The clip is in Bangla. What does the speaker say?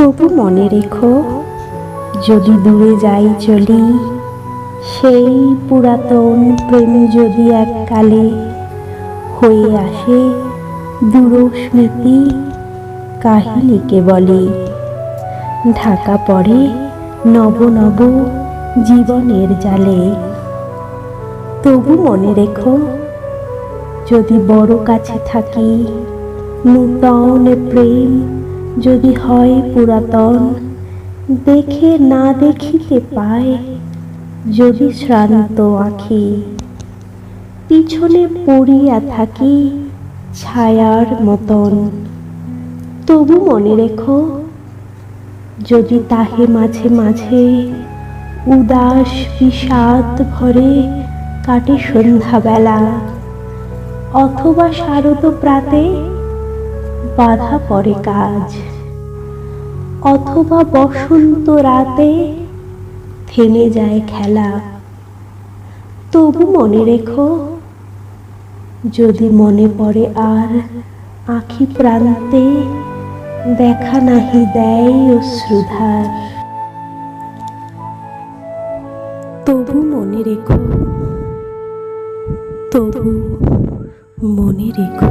তবু মনে রেখো, যদি দূরে যাই চলি, সেই পুরাতন প্রেম যদি এককালে হয়ে আসে দূর স্মৃতি, কাহিনীকে বলি ঢাকা পড়ে নব নব জীবনের জালে। তবু মনে রেখো, যদি বড় কাছে থাকি, নূতন প্রেম যদি হয় পুরাতন, দেখে না দেখিতে পায় যদি শ্রান্ত আঁখি, পিছনে পড়িয়া থাকি ছায়ার মতন। তবু মনে রেখো, যদি তাহে মাঝে মাঝে উদাস বিষাদ ভরে কাটে সন্ধ্যাবেলা, অথবা শারদ প্রাতে বাধা পড়ে কাজ, অথবা বসন্ত রাতে থেমে যায় খেলা। তবু মনে রেখো, যদি মনে পড়ে আর আঁখি প্রান্তে দেখা নাহি দেয় অশ্রুধার। তবু মনে রেখো, তবু মনে রেখো।